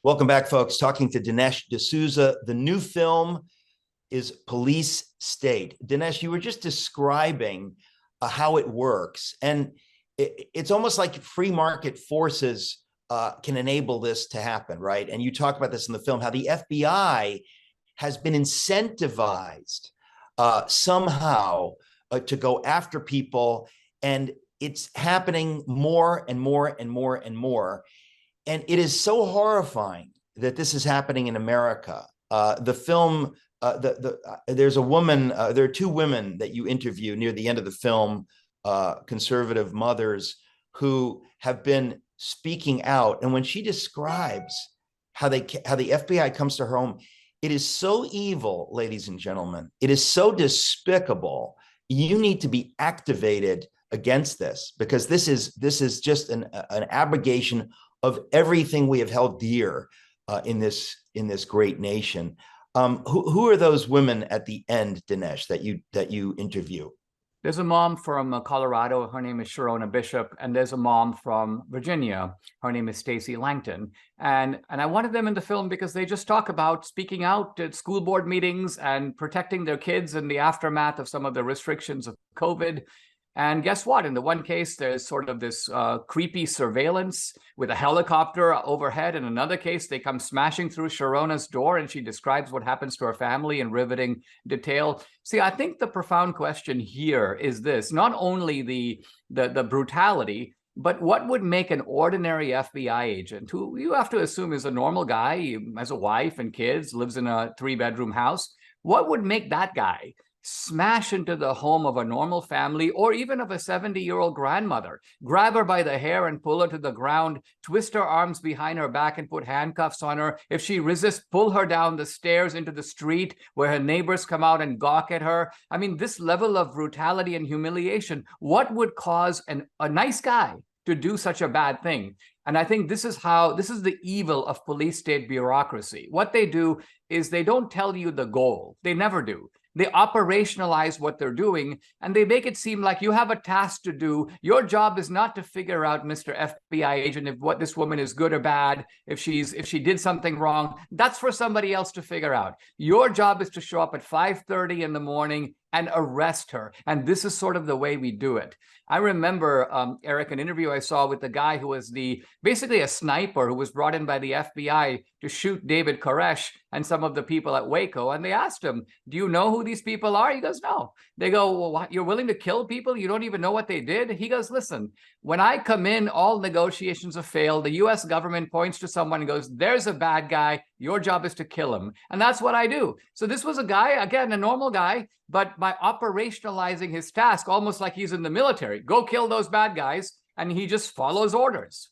Welcome back, folks. Talking to Dinesh D'Souza. The new film is Police State. Dinesh, you were just describing how it works. And it's almost like free market forces can enable this to happen, right? And you talk about this in the film, how the FBI has been incentivized somehow to go after people. And it's happening more and more and more and more. And it is so horrifying that this is happening in America. The film, there's a woman, there are two women that you interview near the end of the film, conservative mothers who have been speaking out. And when she describes how the FBI comes to her home, it is so evil, ladies and gentlemen. It is so despicable. You need to be activated against this, because this is just an abrogation of everything we have held dear in this great nation. Who are those women at the end, Dinesh, that you interview? There's a mom from Colorado. Her name is Sharona Bishop, and there's a mom from Virginia. Her name is Stacy Langton, and I wanted them in the film because they just talk about speaking out at school board meetings and protecting their kids in the aftermath of some of the restrictions of COVID. And guess what? In the one case, there's sort of this creepy surveillance with a helicopter overhead. In another case, they come smashing through Sharona's door, and she describes what happens to her family in riveting detail. See, I think the profound question here is this: not only the brutality, but what would make an ordinary FBI agent, who you have to assume is a normal guy, he has a wife and kids, lives in a 3-bedroom house, what would make that guy smash into the home of a normal family, or even of a 70-year-old grandmother, grab her by the hair and pull her to the ground, twist her arms behind her back and put handcuffs on her? If she resists, pull her down the stairs into the street where her neighbors come out and gawk at her. I mean, this level of brutality and humiliation, what would cause a nice guy to do such a bad thing? And I think this is the evil of police state bureaucracy. What they do is they don't tell you the goal. They never do. They operationalize what they're doing, and they make it seem like you have a task to do. Your job is not to figure out, Mr. FBI agent, if what this woman is good or bad, if she did something wrong. That's for somebody else to figure out. Your job is to show up at 5:30 in the morning and arrest her. And this is sort of the way we do it. I remember, Eric, an interview I saw with the guy who was basically a sniper who was brought in by the FBI to shoot David Koresh and some of the people at Waco. And they asked him, do you know who these people are? He goes, no. They go, well, what, you're willing to kill people? You don't even know what they did? He goes, listen, when I come in, all negotiations have failed. The US government points to someone and goes, there's a bad guy. Your job is to kill him. And that's what I do. So this was a guy, again, a normal guy, but by operationalizing his task, almost like he's in the military, go kill those bad guys, and he just follows orders.